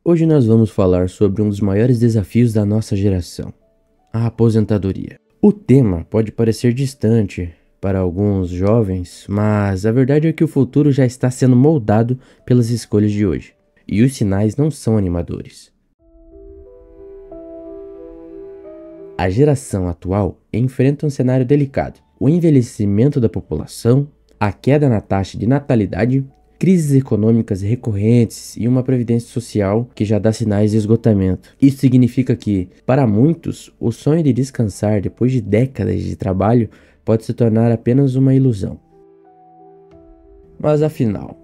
Hoje nós vamos falar sobre um dos maiores desafios da nossa geração, a aposentadoria. O tema pode parecer distante para alguns jovens, mas a verdade é que o futuro já está sendo moldado pelas escolhas de hoje, e os sinais não são animadores. A geração atual enfrenta um cenário delicado: o envelhecimento da população, a queda na taxa de natalidade, crises econômicas recorrentes e uma previdência social que já dá sinais de esgotamento. Isso significa que, para muitos, o sonho de descansar depois de décadas de trabalho pode se tornar apenas uma ilusão. Mas afinal,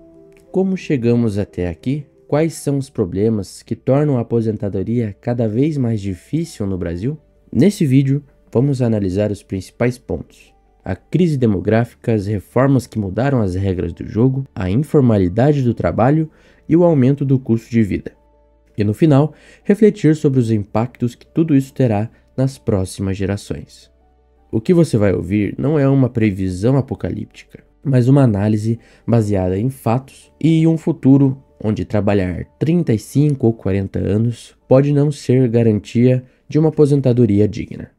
como chegamos até aqui? Quais são os problemas que tornam a aposentadoria cada vez mais difícil no Brasil? Nesse vídeo, vamos analisar os principais pontos: a crise demográfica, as reformas que mudaram as regras do jogo, a informalidade do trabalho e o aumento do custo de vida. E no final, refletir sobre os impactos que tudo isso terá nas próximas gerações. O que você vai ouvir não é uma previsão apocalíptica, mas uma análise baseada em fatos e um futuro onde trabalhar 35 ou 40 anos pode não ser garantia de uma aposentadoria digna.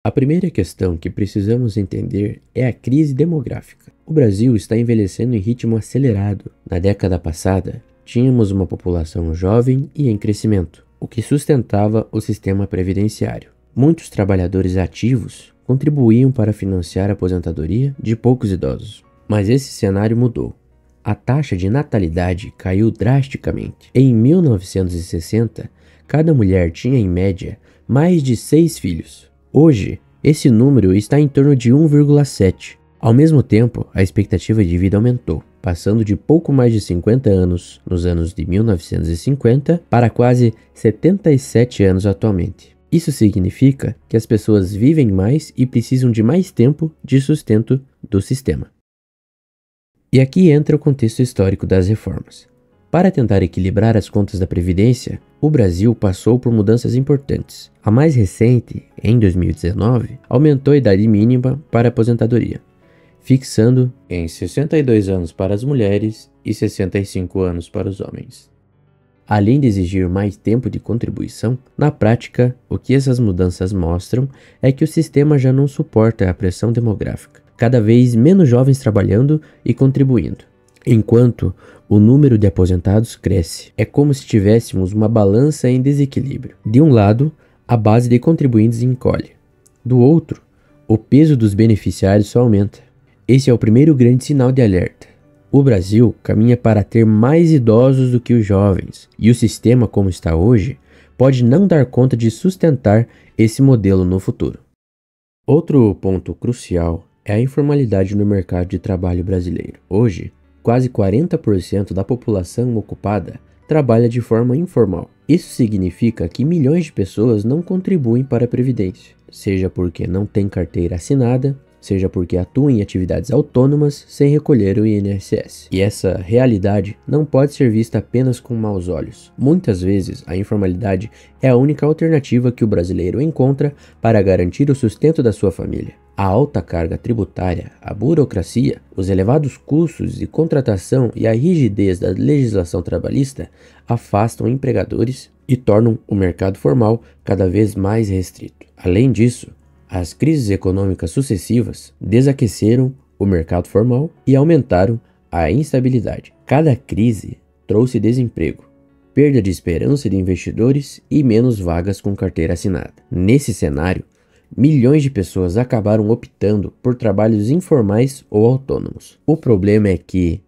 A primeira questão que precisamos entender é a crise demográfica. O Brasil está envelhecendo em ritmo acelerado. Na década passada, tínhamos uma população jovem e em crescimento, o que sustentava o sistema previdenciário. Muitos trabalhadores ativos contribuíam para financiar a aposentadoria de poucos idosos. Mas esse cenário mudou. A taxa de natalidade caiu drasticamente. Em 1960, cada mulher tinha, em média, mais de 6 filhos. Hoje, esse número está em torno de 1,7. Ao mesmo tempo, a expectativa de vida aumentou, passando de pouco mais de 50 anos nos anos de 1950 para quase 77 anos atualmente. Isso significa que as pessoas vivem mais e precisam de mais tempo de sustento do sistema. E aqui entra o contexto histórico das reformas. Para tentar equilibrar as contas da Previdência, o Brasil passou por mudanças importantes. A mais recente, em 2019, aumentou a idade mínima para a aposentadoria, fixando em 62 anos para as mulheres e 65 anos para os homens. Além de exigir mais tempo de contribuição, na prática, o que essas mudanças mostram é que o sistema já não suporta a pressão demográfica. Cada vez menos jovens trabalhando e contribuindo, enquanto o número de aposentados cresce. É como se tivéssemos uma balança em desequilíbrio. De um lado, a base de contribuintes encolhe. Do outro, o peso dos beneficiários só aumenta. Esse é o primeiro grande sinal de alerta. O Brasil caminha para ter mais idosos do que os jovens, e o sistema como está hoje pode não dar conta de sustentar esse modelo no futuro. Outro ponto crucial é a informalidade no mercado de trabalho brasileiro. Hoje, quase 40% da população ocupada trabalha de forma informal. Isso significa que milhões de pessoas não contribuem para a Previdência, seja porque não têm carteira assinada, seja porque atuam em atividades autônomas sem recolher o INSS. E essa realidade não pode ser vista apenas com maus olhos. Muitas vezes, a informalidade é a única alternativa que o brasileiro encontra para garantir o sustento da sua família. A alta carga tributária, a burocracia, os elevados custos de contratação e a rigidez da legislação trabalhista afastam empregadores e tornam o mercado formal cada vez mais restrito. Além disso, as crises econômicas sucessivas desaqueceram o mercado formal e aumentaram a instabilidade. Cada crise trouxe desemprego, perda de esperança de investidores e menos vagas com carteira assinada. Nesse cenário, milhões de pessoas acabaram optando por trabalhos informais ou autônomos. O problema é que,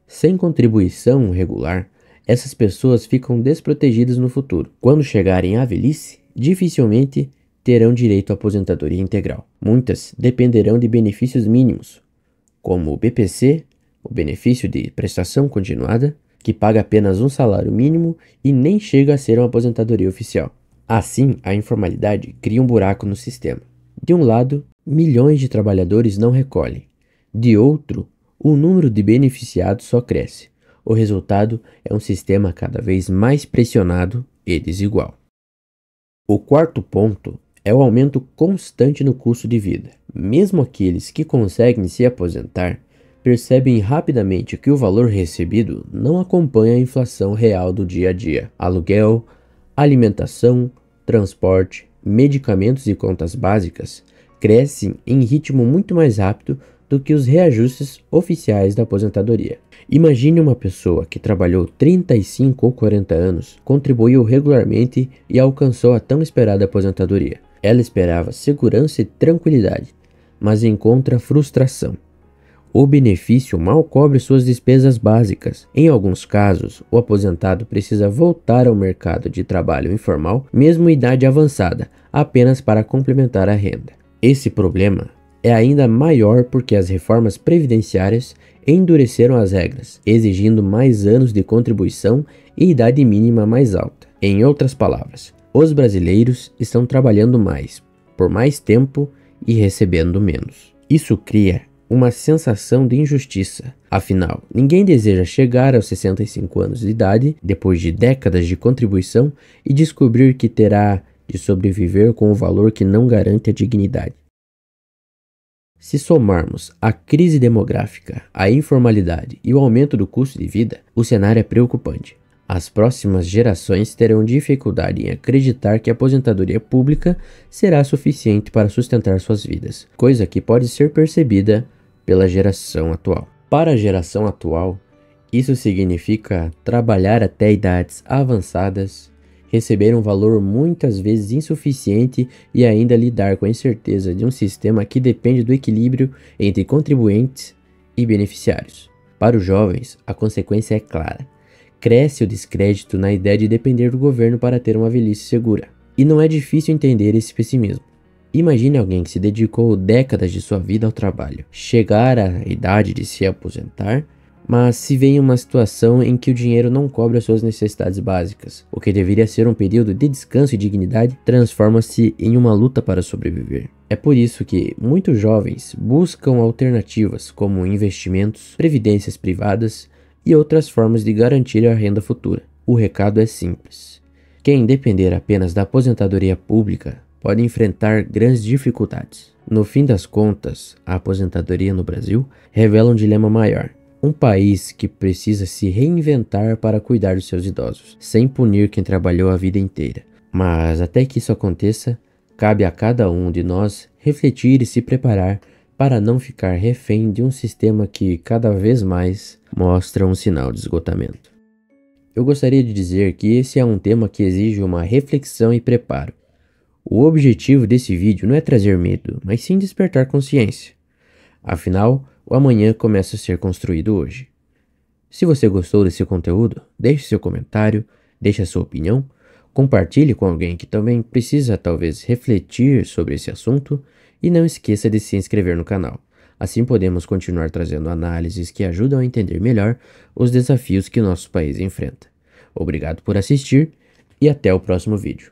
sem contribuição regular, essas pessoas ficam desprotegidas no futuro. Quando chegarem à velhice, dificilmente terão direito à aposentadoria integral. Muitas dependerão de benefícios mínimos, como o BPC, o benefício de prestação continuada, que paga apenas um salário mínimo e nem chega a ser uma aposentadoria oficial. Assim, a informalidade cria um buraco no sistema. De um lado, milhões de trabalhadores não recolhem. De outro, o número de beneficiados só cresce. O resultado é um sistema cada vez mais pressionado e desigual. O quarto ponto é o aumento constante no custo de vida. Mesmo aqueles que conseguem se aposentar percebem rapidamente que o valor recebido não acompanha a inflação real do dia a dia. Aluguel, alimentação, transporte, medicamentos e contas básicas crescem em ritmo muito mais rápido do que os reajustes oficiais da aposentadoria. Imagine uma pessoa que trabalhou 35 ou 40 anos, contribuiu regularmente e alcançou a tão esperada aposentadoria. Ela esperava segurança e tranquilidade, mas encontra frustração. O benefício mal cobre suas despesas básicas. Em alguns casos, o aposentado precisa voltar ao mercado de trabalho informal, mesmo em idade avançada, apenas para complementar a renda. Esse problema é ainda maior porque as reformas previdenciárias endureceram as regras, exigindo mais anos de contribuição e idade mínima mais alta. Em outras palavras, os brasileiros estão trabalhando mais, por mais tempo e recebendo menos. Isso cria uma sensação de injustiça. Afinal, ninguém deseja chegar aos 65 anos de idade, depois de décadas de contribuição, e descobrir que terá de sobreviver com um valor que não garante a dignidade. Se somarmos a crise demográfica, a informalidade e o aumento do custo de vida, o cenário é preocupante. As próximas gerações terão dificuldade em acreditar que a aposentadoria pública será suficiente para sustentar suas vidas, coisa que pode ser percebida pela geração atual. Para a geração atual, isso significa trabalhar até idades avançadas, receber um valor muitas vezes insuficiente e ainda lidar com a incerteza de um sistema que depende do equilíbrio entre contribuintes e beneficiários. Para os jovens, a consequência é clara. Cresce o descrédito na ideia de depender do governo para ter uma velhice segura. E não é difícil entender esse pessimismo. Imagine alguém que se dedicou décadas de sua vida ao trabalho, chegar à idade de se aposentar, mas se vê em uma situação em que o dinheiro não cobre as suas necessidades básicas. O que deveria ser um período de descanso e dignidade transforma-se em uma luta para sobreviver. É por isso que muitos jovens buscam alternativas como investimentos, previdências privadas e outras formas de garantir a renda futura. O recado é simples. Quem depender apenas da aposentadoria pública pode enfrentar grandes dificuldades. No fim das contas, a aposentadoria no Brasil revela um dilema maior. Um país que precisa se reinventar para cuidar dos seus idosos, sem punir quem trabalhou a vida inteira. Mas até que isso aconteça, cabe a cada um de nós refletir e se preparar para não ficar refém de um sistema que cada vez mais mostra um sinal de esgotamento. Eu gostaria de dizer que esse é um tema que exige uma reflexão e preparo. O objetivo desse vídeo não é trazer medo, mas sim despertar consciência. Afinal, o amanhã começa a ser construído hoje. Se você gostou desse conteúdo, deixe seu comentário, deixe a sua opinião, compartilhe com alguém que também precisa talvez refletir sobre esse assunto e não esqueça de se inscrever no canal. Assim podemos continuar trazendo análises que ajudam a entender melhor os desafios que nosso país enfrenta. Obrigado por assistir e até o próximo vídeo.